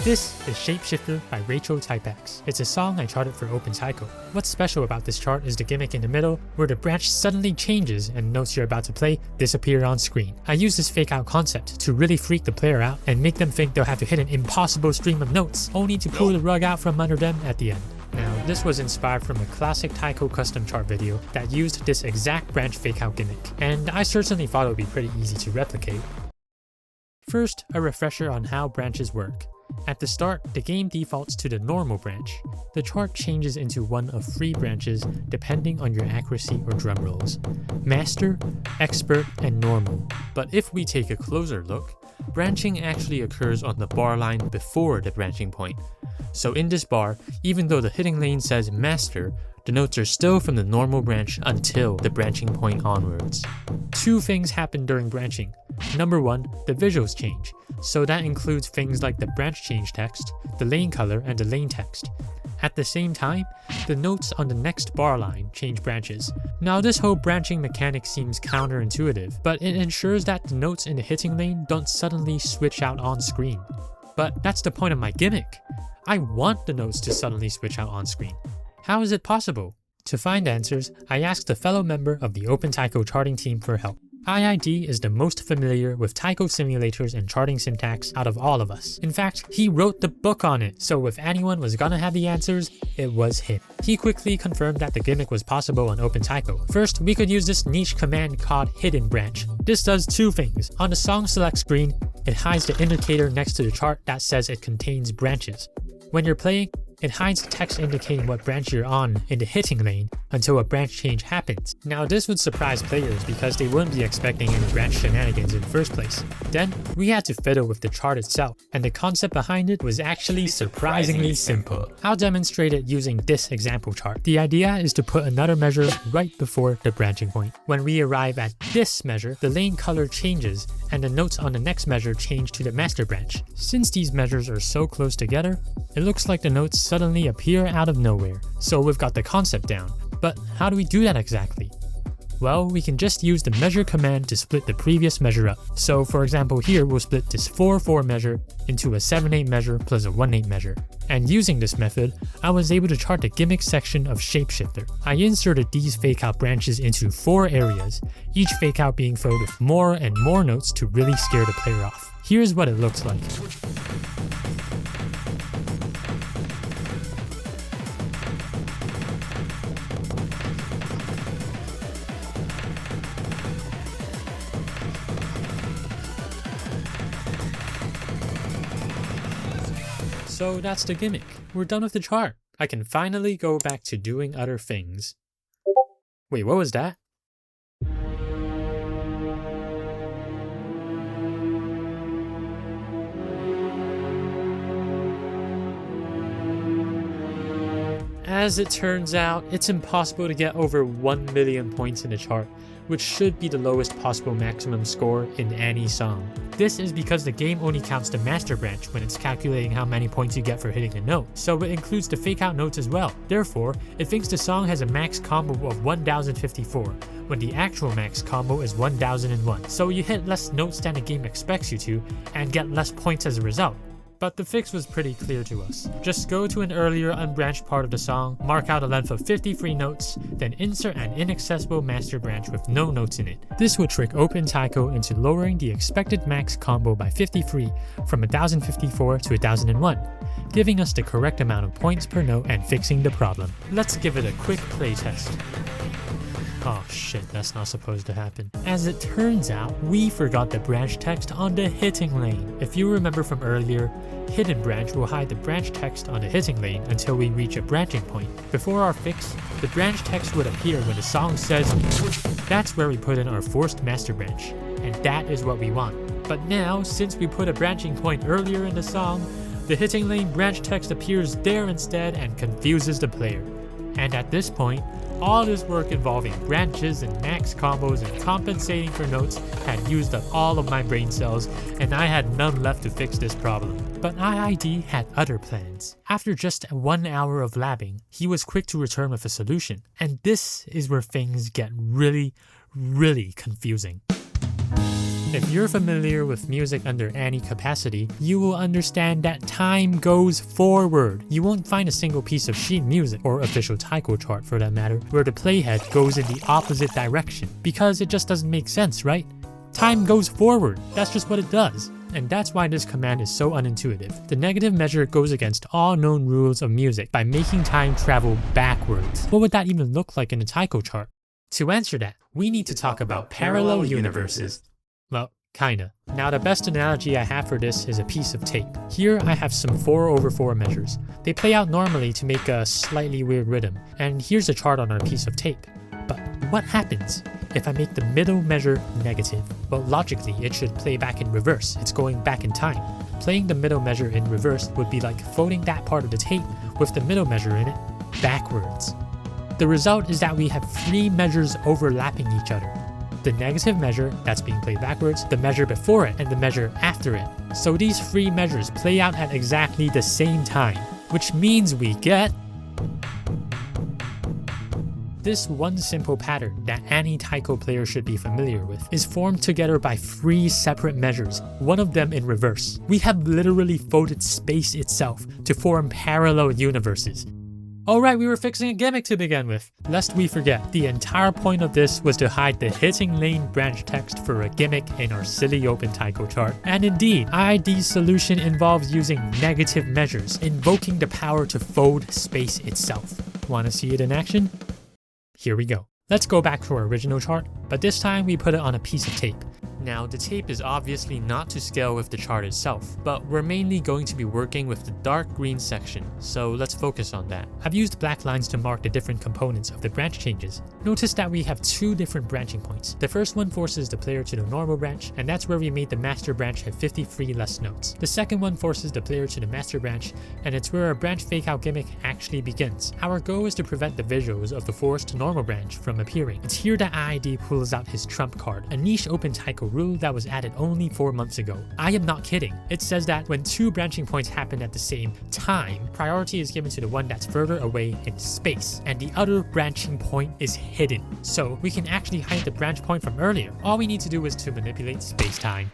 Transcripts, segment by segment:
This is Shapeshifter by RachelTypeX. It's a song I charted for OpenTaiko. What's special about this chart is the gimmick in the middle, where the branch suddenly changes and notes you're about to play disappear on screen. I use this fake out concept to really freak the player out and make them think they'll have to hit an impossible stream of notes, only to pull the rug out from under them at the end. Now, this was inspired from a classic Taiko custom chart video that used this exact branch fake out gimmick, and I certainly thought it would be pretty easy to replicate. First, a refresher on how branches work. At the start, the game defaults to the normal branch. The chart changes into one of 3 branches depending on your accuracy or drum rolls: Master, Expert, and Normal. But if we take a closer look, branching actually occurs on the bar line before the branching point. So in this bar, even though the hitting lane says Master, the notes are still from the normal branch until the branching point onwards. 2 things happen during branching. Number 1, the visuals change. So that includes things like the branch change text, the lane color, and the lane text. At the same time, the notes on the next bar line change branches. Now this whole branching mechanic seems counterintuitive, but it ensures that the notes in the hitting lane don't suddenly switch out on screen. But that's the point of my gimmick. I want the notes to suddenly switch out on screen. How is it possible? To find answers, I asked a fellow member of the OpenTaiko charting team for help. IID is the most familiar with Taiko simulators and charting syntax out of all of us. In fact, he wrote the book on it, so if anyone was gonna have the answers, it was him. He quickly confirmed that the gimmick was possible on OpenTaiko. First, we could use this niche command called hidden branch. This does 2 things. On the song select screen, it hides the indicator next to the chart that says it contains branches. When you're playing, it hides the text indicating what branch you're on in the hitting lane until a branch change happens. Now this would surprise players because they wouldn't be expecting any branch shenanigans in the first place. Then, we had to fiddle with the chart itself, and the concept behind it was actually surprisingly simple. I'll demonstrate it using this example chart. The idea is to put another measure right before the branching point. When we arrive at this measure, the lane color changes and the notes on the next measure change to the master branch. Since these measures are so close together, it looks like the notes suddenly appear out of nowhere. So we've got the concept down. But how do we do that exactly? Well, we can just use the measure command to split the previous measure up. So for example here, we'll split this 4-4 measure into a 7-8 measure plus a 1-8 measure. And using this method, I was able to chart the gimmick section of Shapeshifter. I inserted these fake out branches into 4 areas, each fake out being filled with more and more notes to really scare the player off. Here's what it looks like. So that's the gimmick. We're done with the chart. I can finally go back to doing other things. Wait, what was that? As it turns out, it's impossible to get over 1 million points in the chart, which should be the lowest possible maximum score in any song. This is because the game only counts the master branch when it's calculating how many points you get for hitting a note, so it includes the fake out notes as well. Therefore, it thinks the song has a max combo of 1054, when the actual max combo is 1001, so you hit less notes than the game expects you to, and get less points as a result. But the fix was pretty clear to us. Just go to an earlier unbranched part of the song, mark out a length of 53 notes, then insert an inaccessible master branch with no notes in it. This would trick OpenTaiko into lowering the expected max combo by 53 from 1054 to 1001, giving us the correct amount of points per note and fixing the problem. Let's give it a quick playtest. Oh shit, that's not supposed to happen. As it turns out, we forgot the branch text on the hitting lane. If you remember from earlier, hidden branch will hide the branch text on the hitting lane until we reach a branching point. Before our fix, the branch text would appear when the song says switch. That's where we put in our forced master branch, and that is what we want. But now, since we put a branching point earlier in the song, the hitting lane branch text appears there instead and confuses the player. And at this point, all this work involving branches and max combos and compensating for notes had used up all of my brain cells, and I had none left to fix this problem. But IID had other plans. After just 1 hour of labbing, he was quick to return with a solution, and this is where things get really confusing. If you're familiar with music under any capacity, you will understand that time goes forward. You won't find a single piece of sheet music, or official taiko chart for that matter, where the playhead goes in the opposite direction, because it just doesn't make sense, right? Time goes forward, that's just what it does. And that's why this command is so unintuitive. The negative measure goes against all known rules of music by making time travel backwards. What would that even look like in a taiko chart? To answer that, we need to talk about parallel universes. Well, kinda. Now the best analogy I have for this is a piece of tape. Here I have some 4/4 measures. They play out normally to make a slightly weird rhythm, and here's a chart on our piece of tape. But what happens if I make the middle measure negative? Well, logically it should play back in reverse. It's going back in time. Playing the middle measure in reverse would be like folding that part of the tape with the middle measure in it backwards. The result is that we have 3 measures overlapping each other. The negative measure, that's being played backwards, the measure before it, and the measure after it. So these 3 measures play out at exactly the same time, which means we get this one simple pattern that any taiko player should be familiar with is formed together by 3 separate measures, one of them in reverse. We have literally folded space itself to form parallel universes. Alright, we were fixing a gimmick to begin with. Lest we forget, the entire point of this was to hide the hitting lane branch text for a gimmick in our silly OpenTaiko chart. And indeed, ID's solution involves using negative measures, invoking the power to fold space itself. Wanna see it in action? Here we go. Let's go back to our original chart, but this time we put it on a piece of tape. Now, the tape is obviously not to scale with the chart itself, but we're mainly going to be working with the dark green section, so let's focus on that. I've used black lines to mark the different components of the branch changes. Notice that we have 2 different branching points. The first one forces the player to the normal branch, and that's where we made the master branch have 53 less notes. The second one forces the player to the master branch, and it's where our branch fakeout gimmick actually begins. Our goal is to prevent the visuals of the forced normal branch from appearing. It's here that ID pulls out his trump card, a niche OpenTaiko rule that was added only 4 months ago. I am not kidding. It says that when 2 branching points happen at the same time, priority is given to the one that's further away in space, and the other branching point is hidden. So we can actually hide the branch point from earlier. All we need to do is to manipulate spacetime.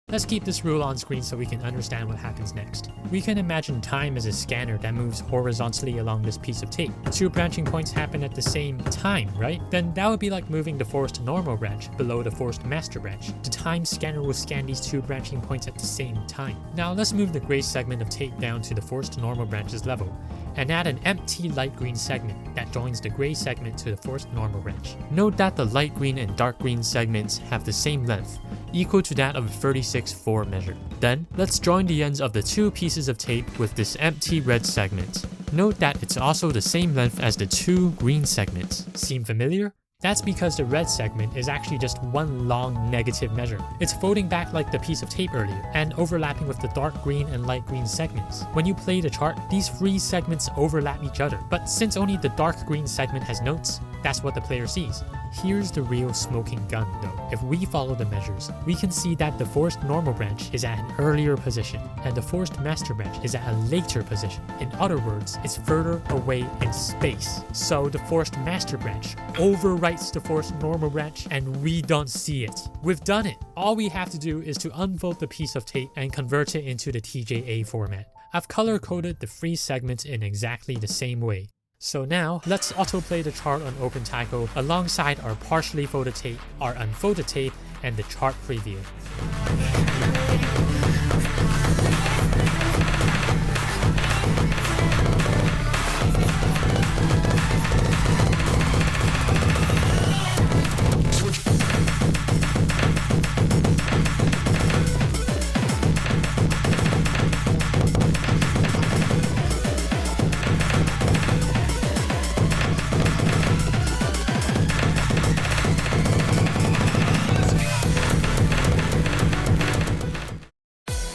Let's keep this rule on screen so we can understand what happens next. We can imagine time as a scanner that moves horizontally along this piece of tape. 2 branching points happen at the same time, right? Then that would be like moving the forced normal branch below the forced master branch. The time scanner will scan these 2 branching points at the same time. Now let's move the gray segment of tape down to the forced normal branch's level, and add an empty light green segment that joins the gray segment to the forced normal branch. Note that the light green and dark green segments have the same length, equal to that of a 36/4 measure. Then, let's join the ends of the 2 pieces of tape with this empty red segment. Note that it's also the same length as the 2 green segments. Seem familiar? That's because the red segment is actually just one long negative measure. It's folding back like the piece of tape earlier, and overlapping with the dark green and light green segments. When you play the chart, these 3 segments overlap each other, but since only the dark green segment has notes, that's what the player sees. Here's the real smoking gun though. If we follow the measures, we can see that the forced normal branch is at an earlier position, and the forced master branch is at a later position. In other words, it's further away in space. So the forced master branch overwrites the forced normal branch, and we don't see it. We've done it. All we have to do is to unfold the piece of tape and convert it into the TJA format. I've color-coded the 3 segments in exactly the same way. So now, let's autoplay the chart on OpenTaiko alongside our partially folded tape, our unfolded tape, and the chart preview.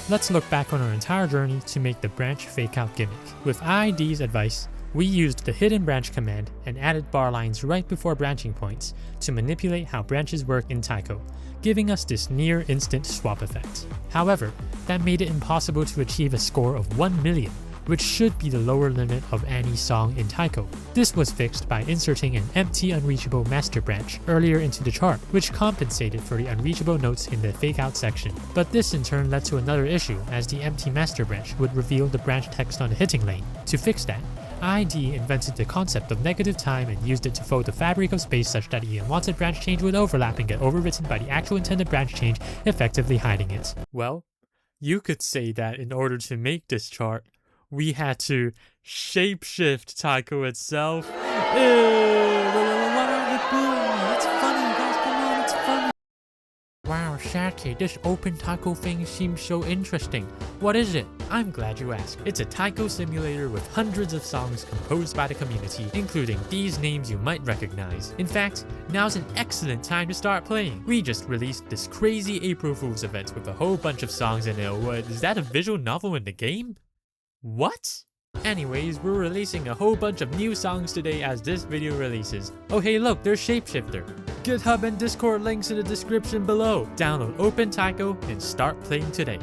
Let's look back on our entire journey to make the branch fakeout gimmick. With ID's advice, we used the hidden branch command and added bar lines right before branching points to manipulate how branches work in Taiko, giving us this near instant swap effect. However, that made it impossible to achieve a score of 1 million, which should be the lower limit of any song in Taiko. This was fixed by inserting an empty unreachable master branch earlier into the chart, which compensated for the unreachable notes in the fake out section. But this in turn led to another issue, as the empty master branch would reveal the branch text on the hitting lane. To fix that, ID invented the concept of negative time and used it to fold the fabric of space such that the unwanted branch change would overlap and get overwritten by the actual intended branch change, effectively hiding it. Well, you could say that in order to make this chart, we had to shapeshift Taiko itself. What are you doing? It's funny, guys, come on, it's funny. Wow, Sachi, this OpenTaiko thing seems so interesting. What is it? I'm glad you asked. It's a taiko simulator with hundreds of songs composed by the community, including these names you might recognize. In fact, now's an excellent time to start playing. We just released this crazy April Fool's event with a whole bunch of songs in it. What, is that a visual novel in the game? What? Anyways, we're releasing a whole bunch of new songs today as this video releases. Oh hey look, there's Shapeshifter. GitHub and Discord links in the description below. Download OpenTaiko and start playing today.